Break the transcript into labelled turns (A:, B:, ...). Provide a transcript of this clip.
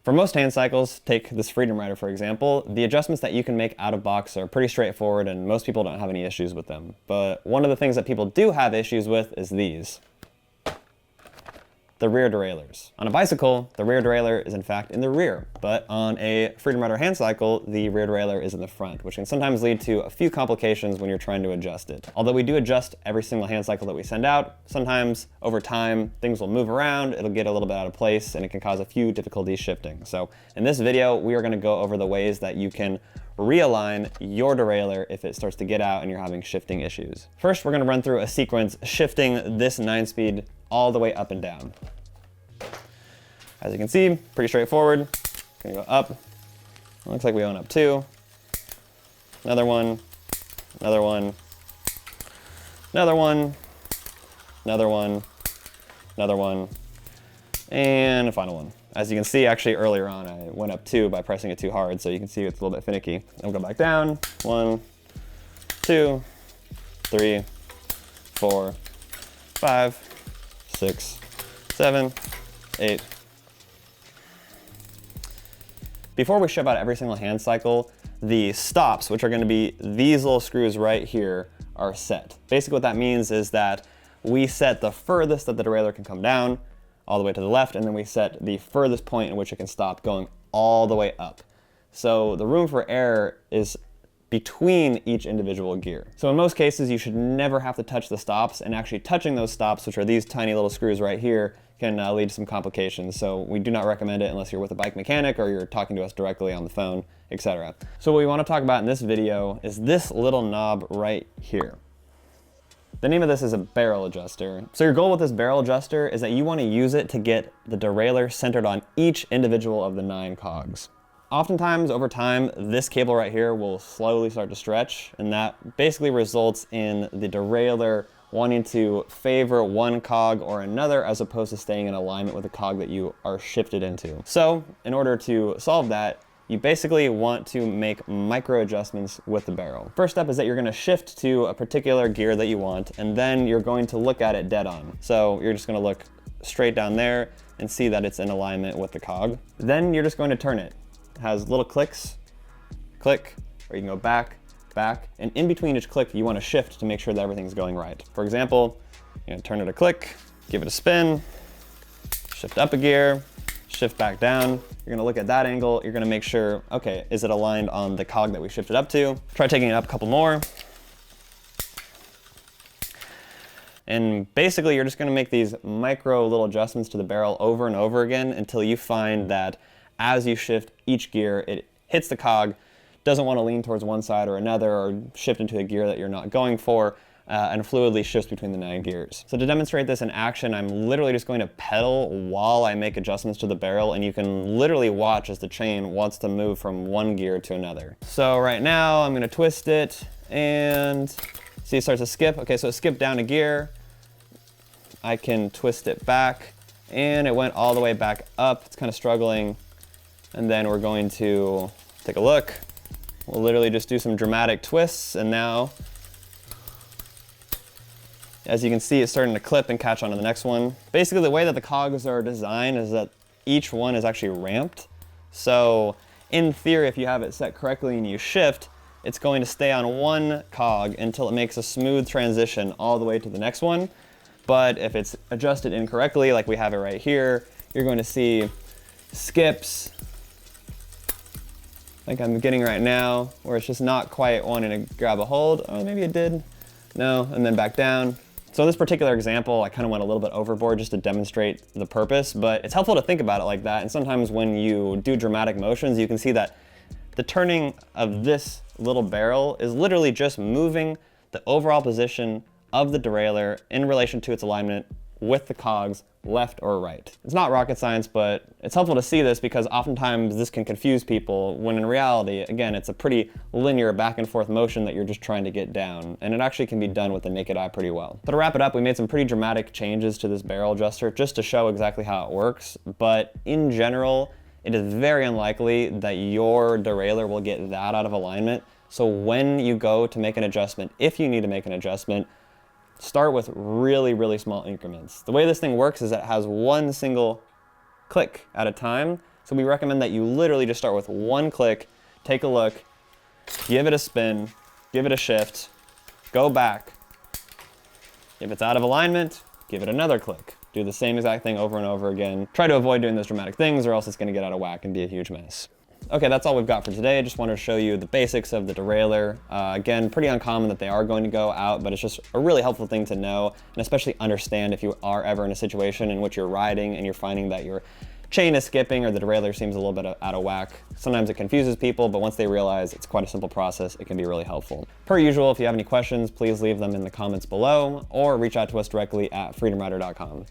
A: For most hand cycles, take this Freedom Rider for example, the adjustments that you can make out of box are pretty straightforward and most people don't have any issues with them. But one of the things that people do have issues with is these. The rear derailleurs. On a bicycle, the rear derailleur is in fact in the rear, but on a Freedom Rider hand cycle, the rear derailleur is in the front, which can sometimes lead to a few complications when you're trying to adjust it. Although we do adjust every single hand cycle that we send out, sometimes over time things will move around, it'll get a little bit out of place, and it can cause a few difficulties shifting. So in this video, we are going to go over the ways that you can realign your derailleur if it starts to get out and you're having shifting issues. First, we're going to run through a sequence shifting this 9-speed all the way up and down. As you can see, pretty straightforward. Gonna go up. Looks like we went up 2. Another one, another one, another one, another one, another one, and a final one. As you can see, actually earlier on, I went up 2 by pressing it too hard, so you can see it's a little bit finicky. I'll go back down. 1, 2, 3, 4, 5, 6, 7, 8. Before we shove out every single hand cycle, the stops, which are going to be these little screws right here, are set. Basically what that means is that we set the furthest that the derailleur can come down, all the way to the left, and then we set the furthest point in which it can stop going all the way up. So the room for error is between each individual gear. So in most cases, you should never have to touch the stops, and actually touching those stops, which are these tiny little screws right here, can lead to some complications. So we do not recommend it unless you're with a bike mechanic or you're talking to us directly on the phone, etc. So what we want to talk about in this video is this little knob right here. The name of this is a barrel adjuster. So your goal with this barrel adjuster is that you want to use it to get the derailleur centered on each individual of the 9 cogs. Oftentimes, over time, this cable right here will slowly start to stretch, and that basically results in the derailleur wanting to favor one cog or another as opposed to staying in alignment with the cog that you are shifted into. So, in order to solve that, you basically want to make micro adjustments with the barrel. First step is that you're going to shift to a particular gear that you want, and then you're going to look at it dead on. So you're just going to look straight down there and see that it's in alignment with the cog. Then you're just going to turn it. It has little clicks, click, or you can go back, back, and in between each click you want to shift to make sure that everything's going right. For example, you're going to turn it a click, give it a spin, shift up a gear, shift back down. You're going to look at that angle, you're going to make sure, okay, is it aligned on the cog that we shifted up to? Try taking it up a couple more. And basically you're just going to make these micro little adjustments to the barrel over and over again until you find that as you shift each gear, it hits the cog, doesn't want to lean towards one side or another or shift into a gear that you're not going for, and fluidly shifts between the 9 gears. So to demonstrate this in action, I'm literally just going to pedal while I make adjustments to the barrel, and you can literally watch as the chain wants to move from one gear to another. So right now I'm going to twist it, and see it starts to skip. Okay, so it skipped down a gear. I can twist it back, and it went all the way back up. It's kind of struggling. And then we're going to take a look. We'll literally just do some dramatic twists, and now, as you can see, it's starting to clip and catch on to the next one. Basically, the way that the cogs are designed is that each one is actually ramped. So in theory, if you have it set correctly and you shift, it's going to stay on one cog until it makes a smooth transition all the way to the next one. But if it's adjusted incorrectly, like we have it right here, you're going to see skips, like I'm getting right now, where it's just not quite wanting to grab a hold. Oh, maybe it did. No, and then back down. So in this particular example, I kind of went a little bit overboard just to demonstrate the purpose, but it's helpful to think about it like that. And sometimes when you do dramatic motions, you can see that the turning of this little barrel is literally just moving the overall position of the derailleur in relation to its alignment with the cogs left or right. It's not rocket science, but it's helpful to see this because oftentimes this can confuse people when in reality, again, it's a pretty linear back and forth motion that you're just trying to get down, and it actually can be done with the naked eye pretty well. So to wrap it up, we made some pretty dramatic changes to this barrel adjuster just to show exactly how it works, but in general, it is very unlikely that your derailleur will get that out of alignment. So when you go to make an adjustment, if you need to make an adjustment, start with really, really small increments. The way this thing works is that it has one single click at a time, So we recommend that you literally just start with one click, take a look, give it a spin, give it a shift, go back. If it's out of alignment, give it another click. Do the same exact thing over and over again. Try to avoid doing those dramatic things or else it's gonna get out of whack and be a huge mess. Okay, that's all we've got for today. I just wanted to show you the basics of the derailleur. Again, pretty uncommon that they are going to go out, but it's just a really helpful thing to know, and especially understand if you are ever in a situation in which you're riding and you're finding that your chain is skipping or the derailleur seems a little bit out of whack. Sometimes it confuses people, but once they realize it's quite a simple process, it can be really helpful. Per usual, if you have any questions, please leave them in the comments below or reach out to us directly at freedomrider.com.